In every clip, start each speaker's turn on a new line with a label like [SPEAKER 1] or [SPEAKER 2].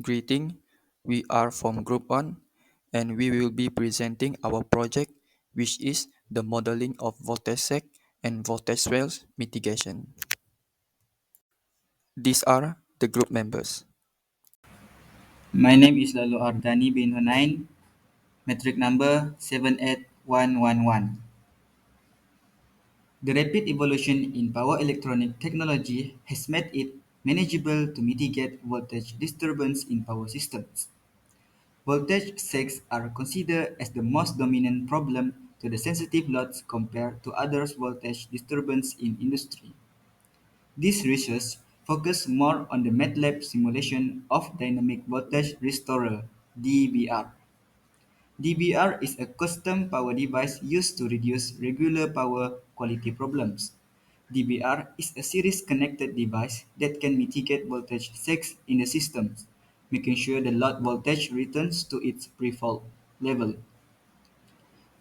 [SPEAKER 1] Greeting, we are from Group 1 and we will be presenting our project which is the modeling of voltage sag and voltage swells mitigation. These are the group members.
[SPEAKER 2] My name is Lalu Ardani bin Hunain, metric number 78111. The rapid evolution in power electronic technology has made it manageable to mitigate voltage disturbance in power systems. Voltage sags are considered as the most dominant problem to the sensitive loads compared to other voltage disturbance in industry. This research focused more on the MATLAB simulation of dynamic voltage restorer (dBr). DVR is a custom power device used to reduce regular power quality problems. DVR is a series connected device that can mitigate voltage sags in the systems, making sure the load voltage returns to its pre-fault level.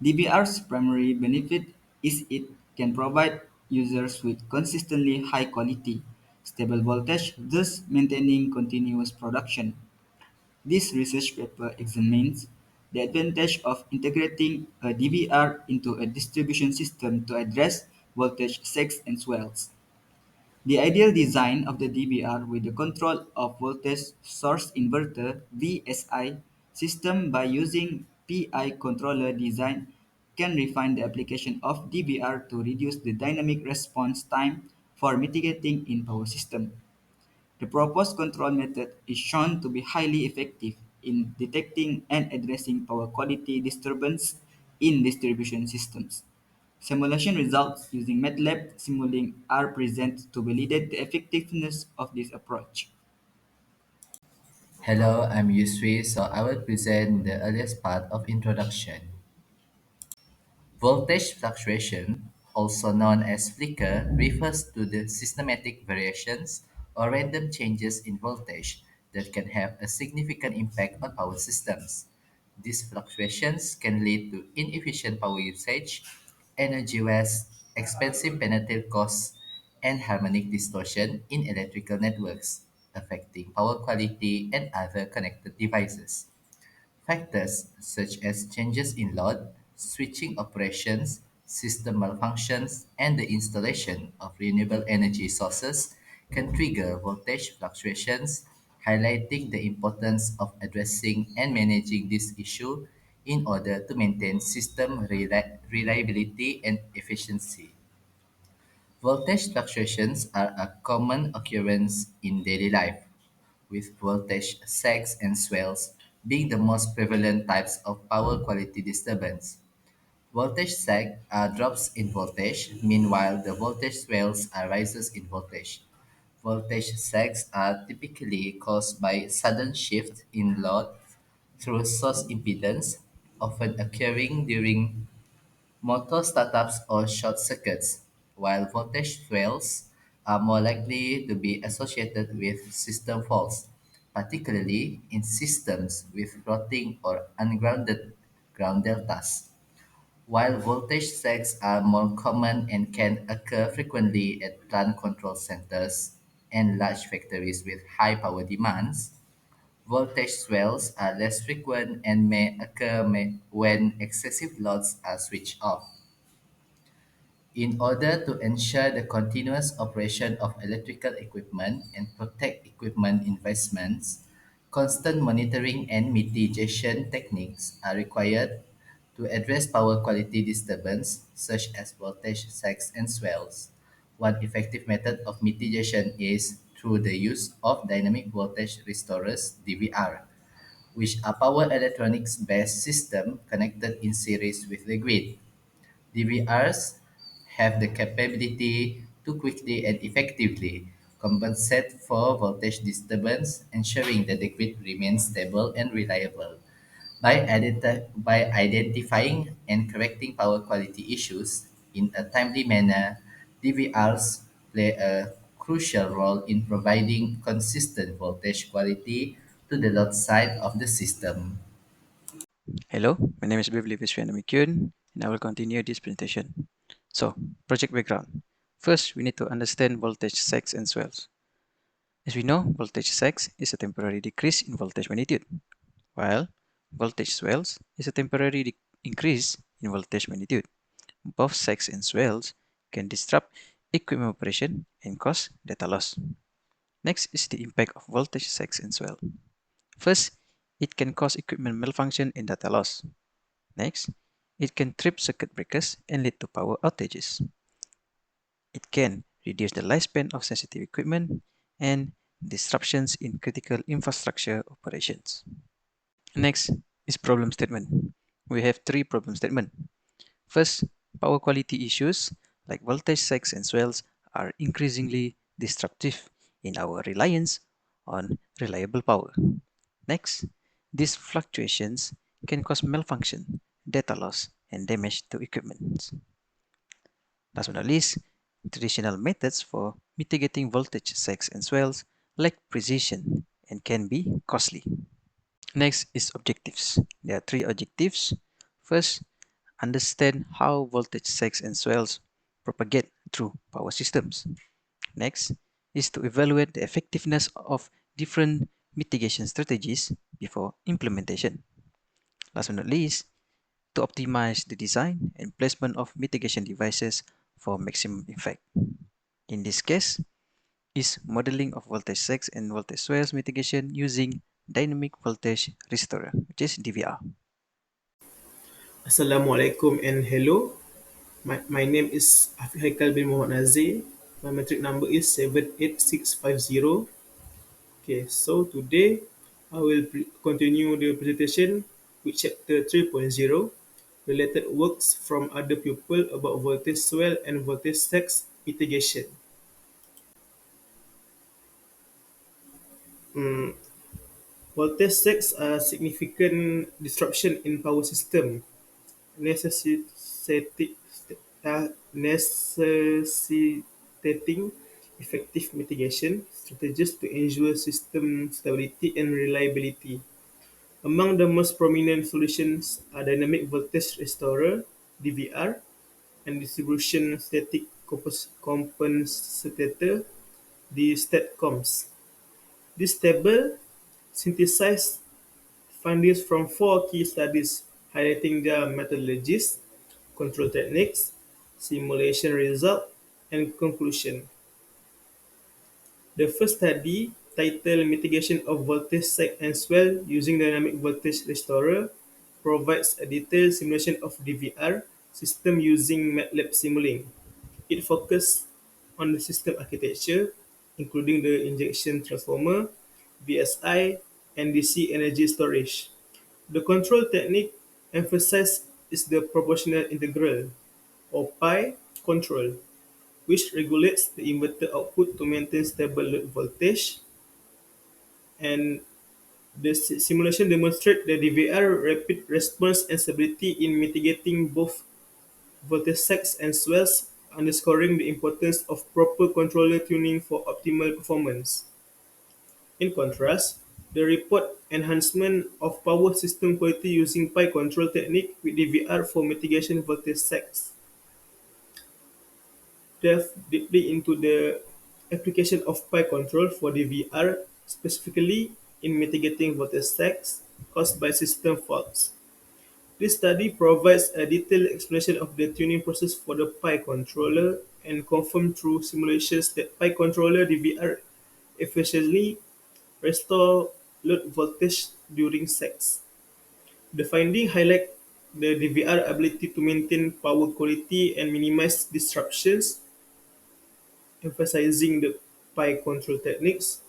[SPEAKER 2] DVR's primary benefit is it can provide users with consistently high quality, stable voltage, thus maintaining continuous production. This research paper examines the advantage of integrating a DVR into a distribution system to address voltage sags and swells. The ideal design of the DVR with the control of voltage source inverter (VSI) system by using PI controller design can refine the application of DVR to reduce the dynamic response time for mitigating in power system. The proposed control method is shown to be highly effective in detecting and addressing power quality disturbance in distribution systems. Simulation results using MATLAB simulating are present to validate the effectiveness of this approach.
[SPEAKER 3] Hello, I'm Yusri, so I will present the earliest part of introduction. Voltage fluctuation, also known as flicker, refers to the systematic variations or random changes in voltage that can have a significant impact on power systems. These fluctuations can lead to inefficient power usage, energy waste, expensive penalty costs, and harmonic distortion in electrical networks, affecting power quality and other connected devices. Factors such as changes in load, switching operations, system malfunctions, and the installation of renewable energy sources can trigger voltage fluctuations, highlighting the importance of addressing and managing this issue in order to maintain system reliability and efficiency. Voltage fluctuations are a common occurrence in daily life, with voltage sags and swells being the most prevalent types of power quality disturbance. Voltage sag are drops in voltage, meanwhile the voltage swells are rises in voltage. Voltage sags are typically caused by sudden shift in load through source impedance, often occurring during motor startups or short circuits, while voltage swells are more likely to be associated with system faults, particularly in systems with floating or ungrounded ground deltas. While voltage sags are more common and can occur frequently at plant control centers and large factories with high power demands, voltage swells are less frequent and may occur when excessive loads are switched off. In order to ensure the continuous operation of electrical equipment and protect equipment investments, constant monitoring and mitigation techniques are required to address power quality disturbance such as voltage sags and swells. One effective method of mitigation is through the use of dynamic voltage restorers (DVR), which are power electronics based system connected in series with the grid. DVRs have the capability to quickly and effectively compensate for voltage disturbance, ensuring that the grid remains stable and reliable. By identifying and correcting power quality issues in a timely manner, DVRs play a crucial role in providing consistent voltage quality to the load side of the system.
[SPEAKER 1] Hello, my name is Beverly Viswanamikun and I will continue this presentation. So, project background. First, we need to understand voltage sags and swells. As we know, voltage sags is a temporary decrease in voltage magnitude, while voltage swells is a temporary increase in voltage magnitude. Both sags and swells can disrupt equipment operation and cause data loss. Next is the impact of voltage sags and swell. First, it can cause equipment malfunction and data loss. Next, it can trip circuit breakers and lead to power outages. It can reduce the lifespan of sensitive equipment and disruptions in critical infrastructure operations. Next is problem statement. We have three problem statements. First, power quality issues like voltage sags and swells are increasingly disruptive in our reliance on reliable power. Next, these fluctuations can cause malfunction, data loss, and damage to equipment. Last but not least, traditional methods for mitigating voltage sags and swells lack precision and can be costly. Next is objectives. There are three objectives. First, understand how voltage sags and swells propagate through power systems. Next is to evaluate the effectiveness of different mitigation strategies before implementation. Last but not least, to optimize the design and placement of mitigation devices for maximum effect. In this case, is modeling of voltage sags and voltage swells mitigation using dynamic voltage restorer, which is DVR.
[SPEAKER 4] Assalamualaikum and hello. My name is Afiq Haikal bin Muhammad Nazir. My metric number is 78650. Okay, so today I will continue the presentation with chapter 3.0 related works from other people about voltage swell and voltage sags mitigation. Mm, Voltage sags are significant disruption in power system necessitating necessitating effective mitigation strategies to ensure system stability and reliability. Among the most prominent solutions are dynamic voltage restorer (DVR) and distribution static compensator (the STATCOMs). This table synthesizes findings from four key studies highlighting their methodologies, control techniques, simulation result, and conclusion. The first study, titled Mitigation of Voltage Sag and Swell using Dynamic Voltage Restorer, provides a detailed simulation of DVR system using MATLAB Simulink. It focuses on the system architecture, including the injection transformer, VSI, and DC energy storage. The control technique emphasized is the proportional integral, or pi, control, which regulates the inverter output to maintain stable load voltage, and the simulation demonstrates the DVR rapid response and stability in mitigating both voltage sags and swells, underscoring the importance of proper controller tuning for optimal performance. In contrast, the report enhancement of power system quality using pi control technique with DVR for mitigation voltage sags delve deeply into the application of pi control for DVR, specifically in mitigating voltage sags caused by system faults. This study provides a detailed explanation of the tuning process for the pi controller and confirmed through simulations that pi controller DVR efficiently restore load voltage during sags. The finding highlight the DVR ability to maintain power quality and minimize disruptions, emphasizing the pi control techniques,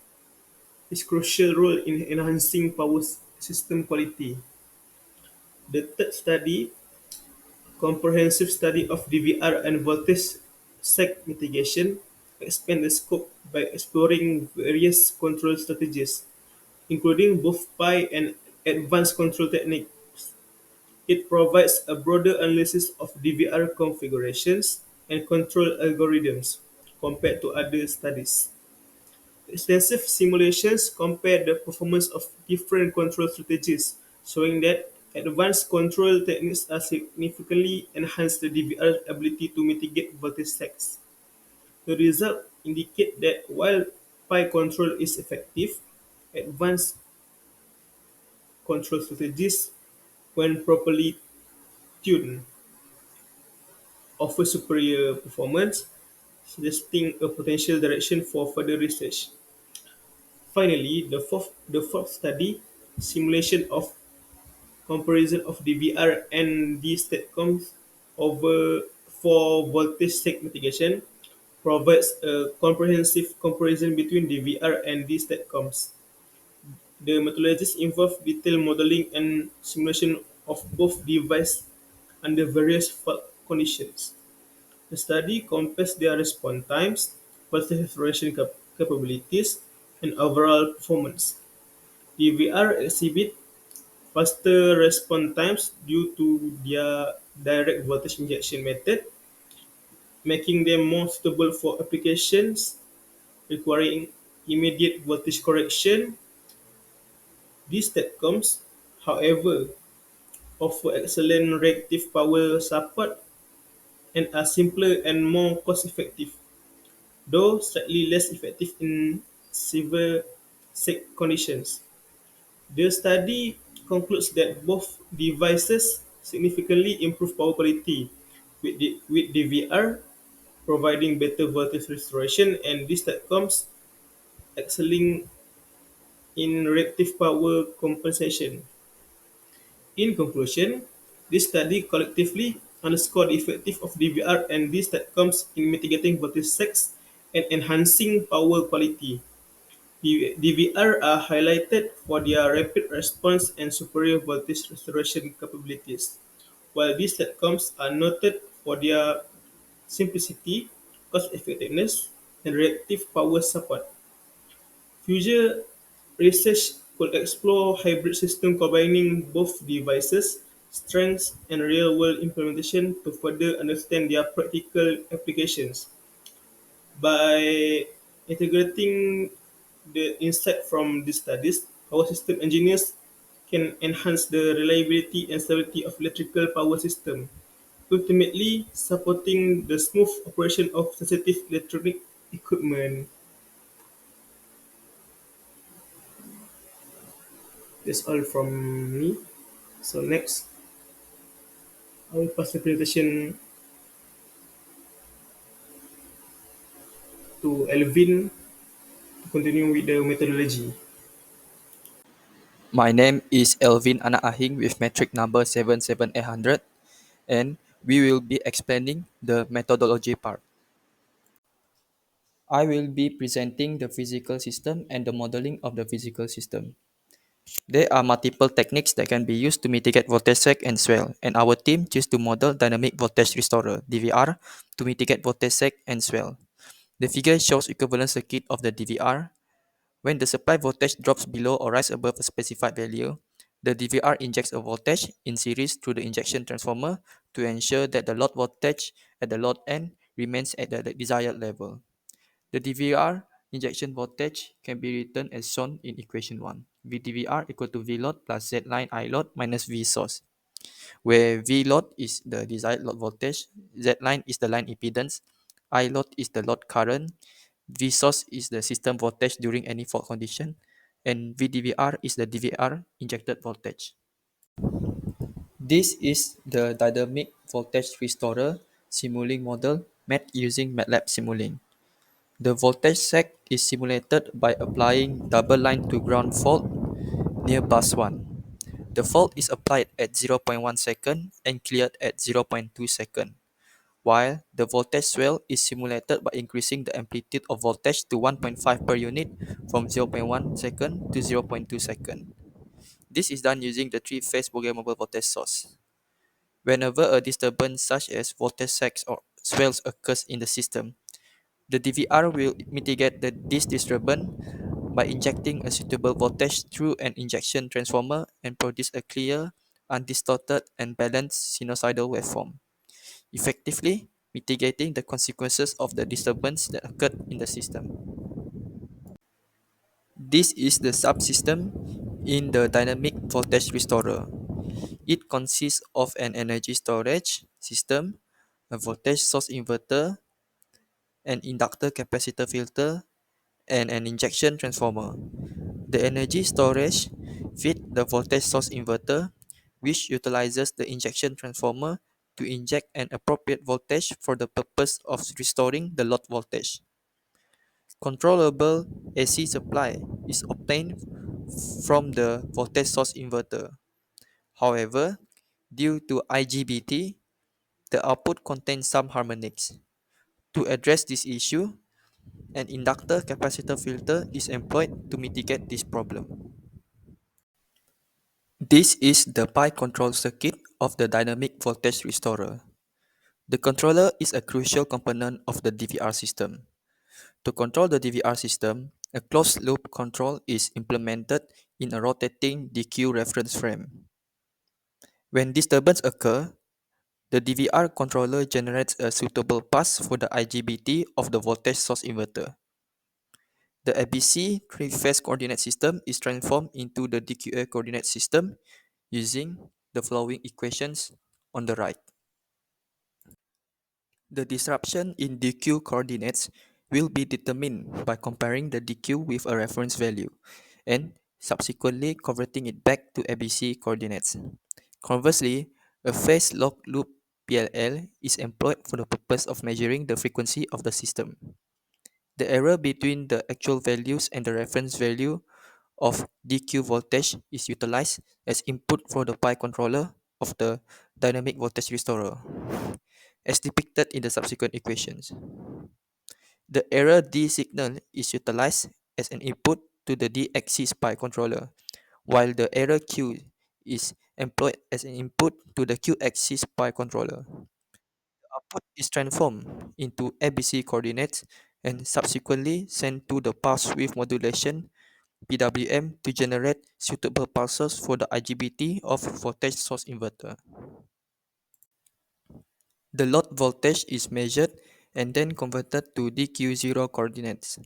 [SPEAKER 4] its crucial role in enhancing power system quality. The third study, comprehensive study of DVR and voltage sag mitigation, expand the scope by exploring various control strategies, including both pi and advanced control techniques. It provides a broader analysis of DVR configurations and control algorithms compared to other studies. Extensive simulations compare the performance of different control strategies, showing that advanced control techniques are significantly enhance the DVR ability to mitigate voltage sags. The results indicate that while supply control is effective, advanced control strategies, when properly tuned, offer superior performance, suggesting a potential direction for further research. Finally, the fourth study, simulation of comparison of DVR and D statcoms over for voltage sag mitigation, provides a comprehensive comparison between DVR and D statcoms. The methodologies involve detailed modeling and simulation of both devices under various fault conditions. The study compares their response times, voltage restoration capabilities, and overall performance. DVR exhibit faster response times due to their direct voltage injection method, making them more suitable for applications requiring immediate voltage correction. These STATCOMs, however, offer excellent reactive power support and are simpler and more cost-effective, though slightly less effective in severe sick conditions. The study concludes that both devices significantly improve power quality, with DVR providing better voltage restoration and these STATCOMs excelling in reactive power compensation. In conclusion, this study collectively underscored the effectiveness of DVR and these STATCOMs in mitigating voltage sags and enhancing power quality. DVR are highlighted for their rapid response and superior voltage restoration capabilities, while these STATCOMs are noted for their simplicity, cost-effectiveness, and reactive power support. Future research could explore hybrid systems combining both devices, strengths, and real-world implementation to further understand their practical applications. By integrating the insight from these studies, our system engineers can enhance the reliability and stability of electrical power system, ultimately supporting the smooth operation of sensitive electronic equipment. That's all from me. So next, I will pass the presentation to Elvin to continue with the methodology.
[SPEAKER 5] My name is Elvin Anak Ahing with metric number 77800, and we will be explaining the methodology part. I will be presenting the physical system and the modeling of the physical system. There are multiple techniques that can be used to mitigate voltage sag and swell, and our team chose to model dynamic voltage restorer (DVR) to mitigate voltage sag and swell. The figure shows equivalent circuit of the DVR. When the supply voltage drops below or rise above a specified value, the DVR injects a voltage in series through the injection transformer to ensure that the load voltage at the load end remains at the desired level. The DVR injection voltage can be written as shown in equation 1. VDVR equal to VLOAD plus Z line ILOAD minus V source, where VLOAD is the desired load voltage, Z line is the line impedance, ILOAD is the load current, V source is the system voltage during any fault condition, and VDVR is the DVR injected voltage. This is the dynamic voltage restorer simulating model made using MATLAB Simulink. The voltage sag is simulated by applying double line to ground fault near bus 1. The fault is applied at 0.1 second and cleared at 0.2 second, while the voltage swell is simulated by increasing the amplitude of voltage to 1.5 per unit from 0.1 second to 0.2 second. This is done using the three-phase programmable voltage source. Whenever a disturbance such as voltage sags or swells occurs in the system, the DVR will mitigate this disturbance by injecting a suitable voltage through an injection transformer and produce a clear, undistorted, and balanced sinusoidal waveform, effectively mitigating the consequences of the disturbance that occurred in the system. This is the subsystem in the dynamic voltage restorer. It consists of an energy storage system, a voltage source inverter, an inductor capacitor filter, and an injection transformer. The energy storage feed the voltage source inverter, which utilizes the injection transformer to inject an appropriate voltage for the purpose of restoring the load voltage. Controllable AC supply is obtained from the voltage source inverter. However, due to IGBT, the output contains some harmonics. To address this issue, an inductor capacitor filter is employed to mitigate this problem. This is the pi control circuit of the dynamic voltage restorer. The controller is a crucial component of the DVR system. To control the DVR system, a closed loop control is implemented in a rotating DQ reference frame. When disturbance occur, the DVR controller generates a suitable path for the IGBT of the voltage source inverter. The ABC three-phase coordinate system is transformed into the DQA coordinate system using the following equations on the right. The disruption in DQ coordinates will be determined by comparing the DQ with a reference value and subsequently converting it back to ABC coordinates. Conversely, a phase locked loop PLL is employed for the purpose of measuring the frequency of the system. The error between the actual values and the reference value of DQ voltage is utilized as input for the pi controller of the dynamic voltage restorer, as depicted in the subsequent equations. The error D signal is utilized as an input to the D-axis pi controller, while the error Q is employed as an input to the Q-axis pi controller. The output is transformed into ABC coordinates and subsequently sent to the pulse width modulation PWM to generate suitable pulses for the IGBT of voltage source inverter. The load voltage is measured and then converted to DQ0 coordinates.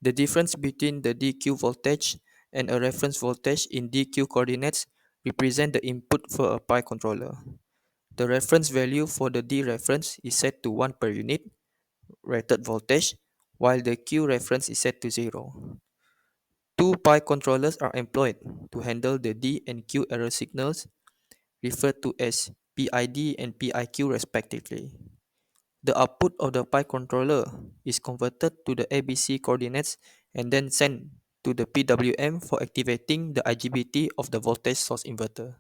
[SPEAKER 5] The difference between the DQ voltage and a reference voltage in DQ coordinates represent the input for a pi controller. The reference value for the D reference is set to 1 per unit rated voltage, while the Q reference is set to 0. Two pi controllers are employed to handle the D and Q error signals, referred to as PID and PIQ respectively. The output of the pi controller is converted to the ABC coordinates and then sent to the PWM for activating the IGBT of the voltage source inverter.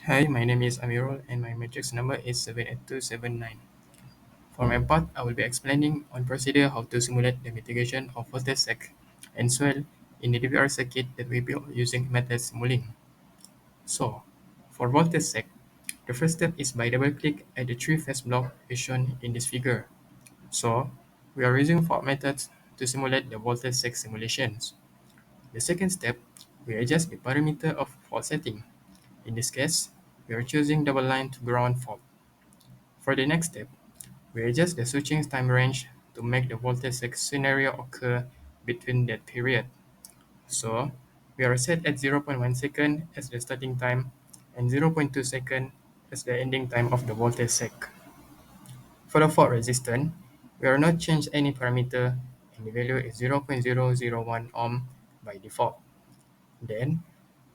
[SPEAKER 6] Hi, my name is Amirul and my matrix number is 78279. For my part, I will be explaining on procedure how to simulate the mitigation of voltage sag and swell in the DVR circuit that we built using method simulating. So, for voltage sag, the first step is by double-click at the three-phase block as shown in this figure. So, we are using fault methods to simulate the voltage sag simulations. The second step, we adjust the parameter of fault setting. In this case, we are choosing double line to ground fault. For the next step, we adjust the switching time range to make the voltage scenario occur between that period. So, we are set at 0.1 second as the starting time and 0.2 second as the ending time of the voltage sag. For the fault resistance, we are not change any parameter and the value is 0.001 ohm by default. Then,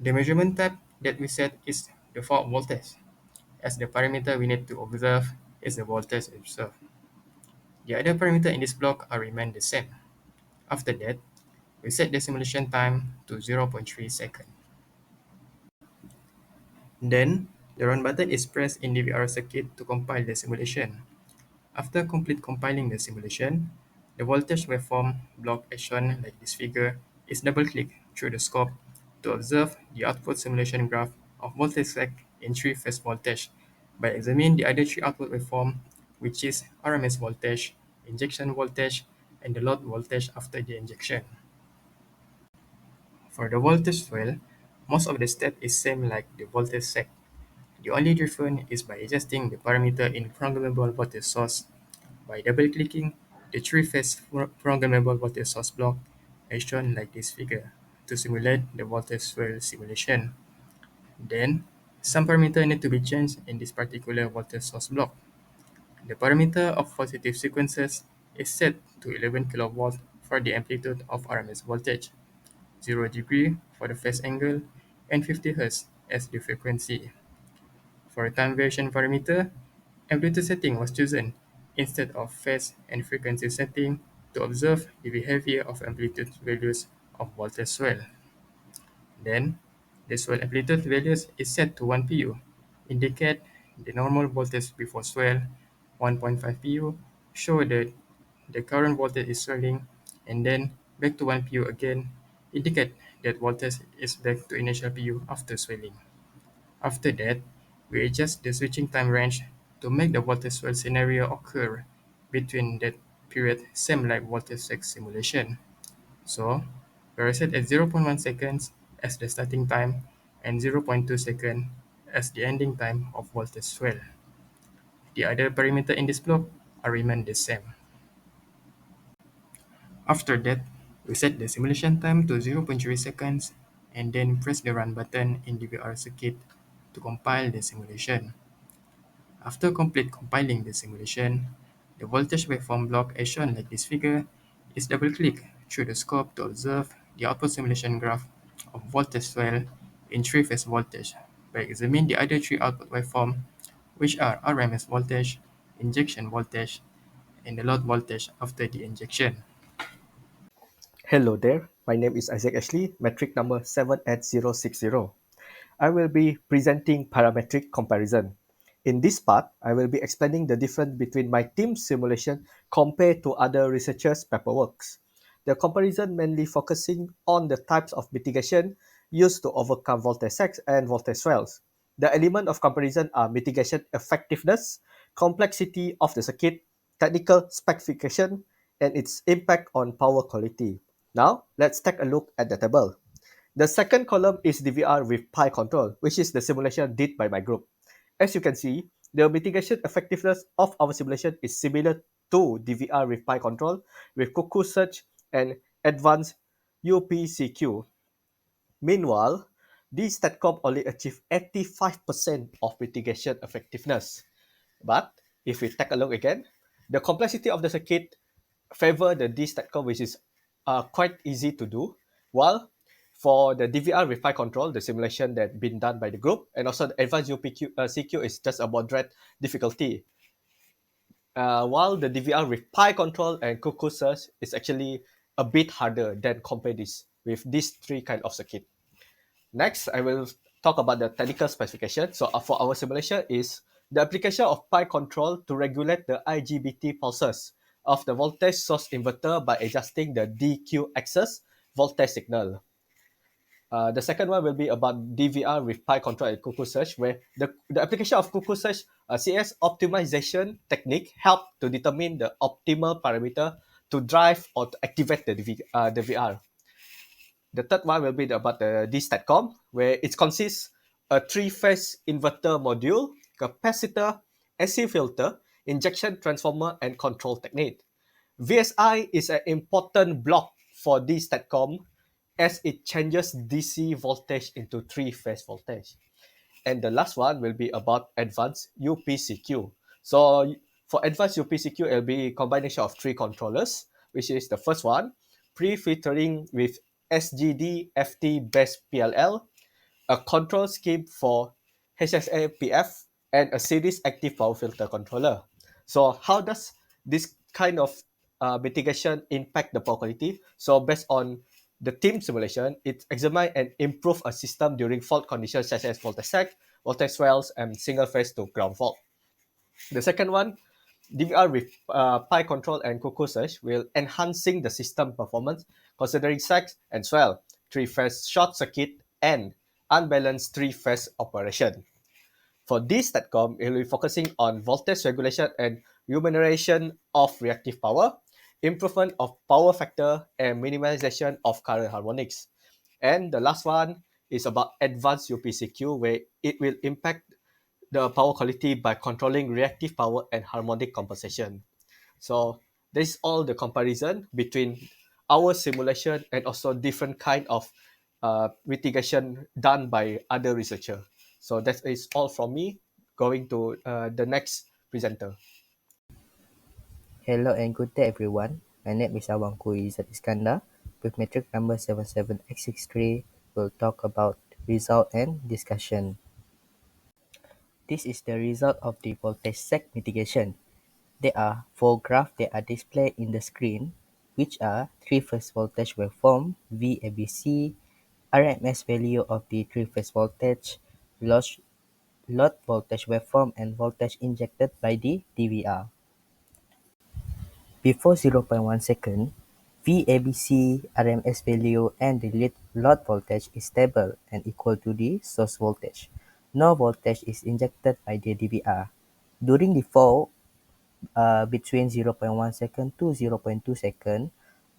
[SPEAKER 6] the measurement type that we set is the fault voltage, as the parameter we need to observe is the voltage observed. The other parameter in this block are remain the same. After that, we set the simulation time to 0.3 seconds. Then, the run button is pressed in the VR circuit to compile the simulation. After complete compiling the simulation, the voltage waveform block as shown like this figure is double-clicked through the scope to observe the output simulation graph of voltage sag in three-phase voltage by examining the other three output waveform, which is RMS voltage, injection voltage, and the load voltage after the injection. For the voltage swell, most of the step is same like the voltage sag. The only difference is by adjusting the parameter in programmable voltage source by double-clicking the three-phase programmable voltage source block as shown like this figure to simulate the voltage swell simulation. Then, some parameter need to be changed in this particular voltage source block. The parameter of positive sequences is set to 11 kilovolts for the amplitude of RMS voltage, 0 degree for the phase angle, and 50 Hz as the frequency. For a time variation parameter, amplitude setting was chosen instead of phase and frequency setting to observe the behavior of amplitude values of voltage swell. Then, the swell amplitude values is set to 1 pu, indicate the normal voltage before swell, 1.5 pu, show that the current voltage is swelling, and then back to 1 pu again, indicate that voltage is back to initial pu after swelling. After that, we adjust the switching time range to make the voltage swell scenario occur between that period, same like voltage swell simulation. So, we reset at zero point 0.1 seconds as the starting time and zero point 0.2 seconds as the ending time of voltage swell. The other parameter in this block are remain the same. After that, we set the simulation time to zero point 0.3 seconds and then press the run button in the VR circuit to compile the simulation. After complete compiling the simulation, the voltage waveform block as shown like this figure is double-clicked through the scope to observe the output simulation graph of voltage swell in three-phase voltage by examining the other three output waveform, which are RMS voltage, injection voltage, and the load voltage after the injection.
[SPEAKER 7] Hello there, my name is Isaac Ashley, metric number 78060. I will be presenting parametric comparison. In this part, I will be explaining the difference between my team simulation compared to other researchers' paperworks. The comparison mainly focusing on the types of mitigation used to overcome voltage sags and voltage swells. The element of comparison are mitigation effectiveness, complexity of the circuit, technical specification, and its impact on power quality. Now, let's take a look at the table. The second column is DVR with pi control, which is the simulation did by my group. As you can see, the mitigation effectiveness of our simulation is similar to DVR with pi control with cuckoo search and advanced UPCQ. Meanwhile, this StatCom only achieved 85% of mitigation effectiveness. But if we take a look again, the complexity of the circuit favor the D StatCom, which is quite easy to do, while for the DVR with pi control, the simulation that been done by the group, and also the advanced UPQ, CQ is just a moderate difficulty. While the DVR with pi control and cuckoo search is actually a bit harder than compare this with these three kind of circuit. Next, I will talk about the technical specification. So for our simulation is the application of pi control to regulate the IGBT pulses of the voltage source inverter by adjusting the DQ axis voltage signal. The second one will be about DVR with pi control and cuckoo search, where the application of cuckoo search CS optimization technique help to determine the optimal parameter to drive or to activate the VR. The third one will be about the DStatCom, where it consists a three-phase inverter module, capacitor, AC filter, injection transformer, and control technique. VSI is an important block for DStatCom as it changes DC voltage into three-phase voltage. And the last one will be about advanced UPCQ. So for advanced UPCQ, it will be a combination of three controllers, which is the first one, pre-filtering with SGD FT based PLL, a control scheme for HSA-PF, and a series active power filter controller. So how does this kind of mitigation impact the power quality? So based on the team simulation, it examine and improve a system during fault conditions such as voltage sag, voltage swells, and single phase to ground fault. The second one, DVR with pi control and cuckoo search will enhancing the system performance considering sag and swell, three-phase short circuit, and unbalanced three-phase operation. For this StatCom, it will be focusing on voltage regulation and remuneration of reactive power, improvement of power factor, and minimization of current harmonics. And the last one is about advanced UPCQ, where it will impact the power quality by controlling reactive power and harmonic compensation. So this is all the comparison between our simulation and also different kind of mitigation done by other researcher. So that is all from me. Going to the next presenter.
[SPEAKER 8] Hello and good day everyone. My name is Awangku Izzat Iskandar. With metric number 77X63, we'll talk about result and discussion. This is the result of the voltage sag mitigation. There are four graphs that are displayed in the screen, which are three-phase voltage waveform, VABC, RMS value of the three-phase voltage, load, load voltage waveform, and voltage injected by the DVR. Before 0.1 second, VABC RMS value and the load voltage is stable and equal to the source voltage. No voltage is injected by the DVR. During the fall between 0.1 second to 0.2 second,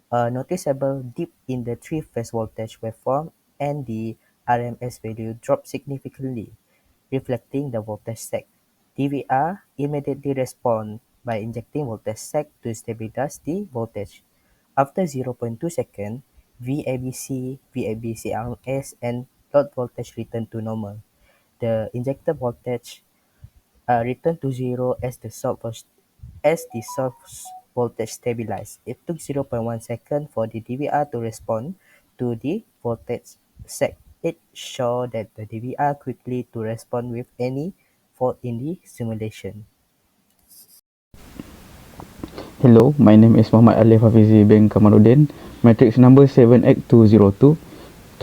[SPEAKER 8] a noticeable dip in the three-phase voltage waveform and the RMS value dropped significantly, reflecting the voltage sag. DVR immediately respond by injecting voltage sag to stabilize the voltage. After 0.2 seconds, VABC RMS, and load voltage return to normal. The injector voltage return to zero as the source voltage stabilized. It took 0.1 second for the DVR to respond to the voltage sag. It showed that the DVR quickly to respond with any fault in the simulation.
[SPEAKER 9] Hello, my name is Muhammad Alif Hafizi bin Kamaluddin, matrix number 7X202.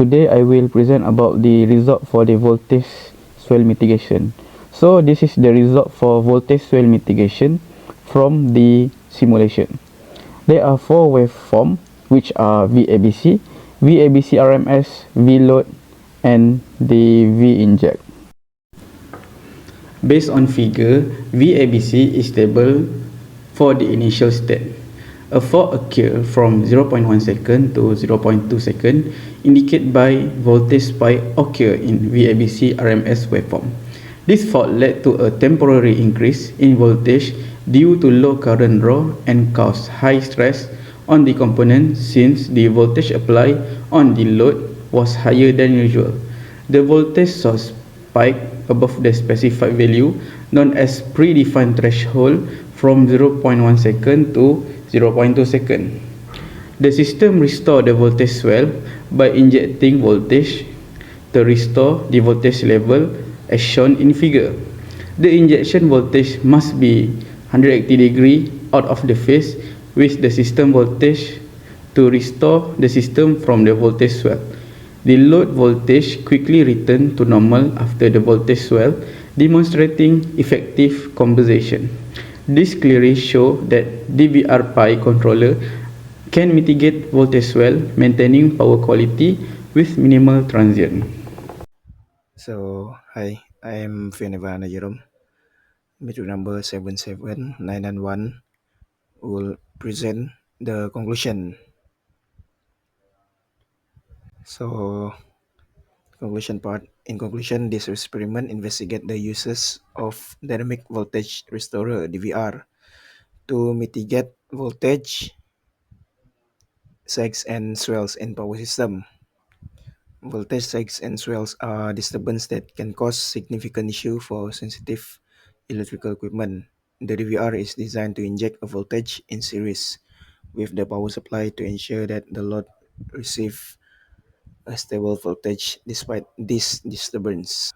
[SPEAKER 9] Today I will present about the result for the voltage swell mitigation. So this is the result for voltage swell mitigation from the simulation. There are four waveforms which are VABC, VABC RMS, VLoad and the V inject. Based on figure, VABC is stable for the initial state. A fault occurs from 0.1 second to 0.2 second, indicated by voltage spike occur in VABC RMS waveform. This fault led to a temporary increase in voltage due to low current draw and caused high stress on the component since the voltage applied on the load was higher than usual. The voltage source spiked above the specified value known as predefined threshold from 0.1 second to 0.2 second. The system restores the voltage swell by injecting voltage to restore the voltage level as shown in figure. The injection voltage must be 180 degree out of the phase with the system voltage to restore the system from the voltage swell. The load voltage quickly returned to normal after the voltage swell, demonstrating effective compensation. This clearly shows that DVR Pi controller can mitigate voltage swell, maintaining power quality with minimal transient.
[SPEAKER 10] So, hi, I am Fianeva Jerome. Metric number 77991 will present the conclusion. So, conclusion part. In conclusion, this experiment investigate the uses of dynamic voltage restorer (DVR) to mitigate voltage sags and swells in power system. Voltage sags and swells are disturbance that can cause significant issue for sensitive electrical equipment. The DVR is designed to inject a voltage in series with the power supply to ensure that the load receive a stable voltage despite this disturbance.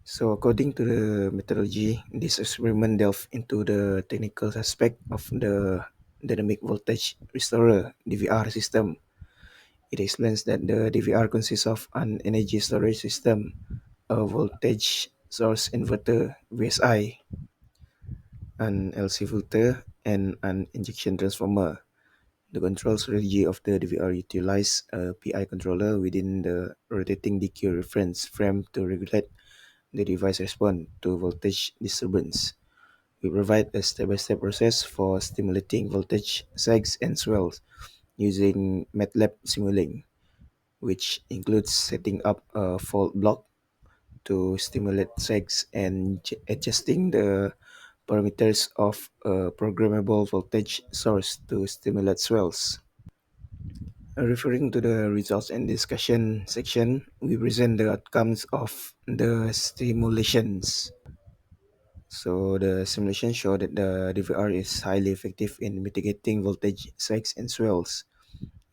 [SPEAKER 10] So according to the methodology, this experiment delved into the technical aspect of the dynamic voltage restorer DVR system. It explains that the DVR consists of an energy storage system, a voltage source inverter VSI, an LC filter, and an injection transformer. The control strategy of the DVR utilizes a PI controller within the rotating DQ reference frame to regulate the device response to voltage disturbance. We provide a step-by-step process for stimulating voltage sags and swells using MATLAB Simulink, which includes setting up a fault block to stimulate sags and adjusting the parameters of a programmable voltage source to stimulate swells. Referring to the results and discussion section, we present the outcomes of the stimulations. So the simulation showed that the DVR is highly effective in mitigating voltage sags and swells,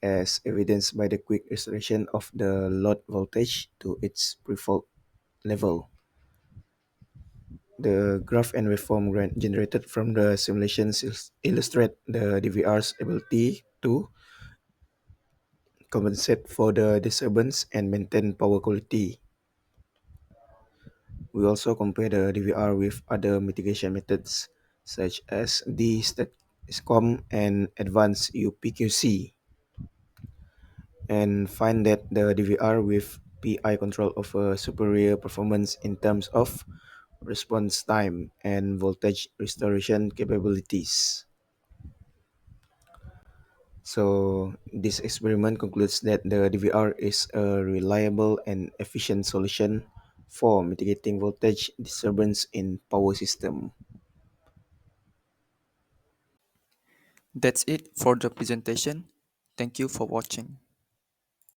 [SPEAKER 10] as evidenced by the quick restoration of the load voltage to its pre-fault level. The graph and waveform generated from the simulations illustrate the DVR's ability to compensate for the disturbance and maintain power quality. We also compare the DVR with other mitigation methods such as DSTATCOM and advanced UPQC, and find that the DVR with PI control offer superior performance in terms of response time and voltage restoration capabilities. So this experiment concludes that the DVR is a reliable and efficient solution for mitigating voltage disturbance in power system.
[SPEAKER 5] That's it for the presentation. Thank you for watching.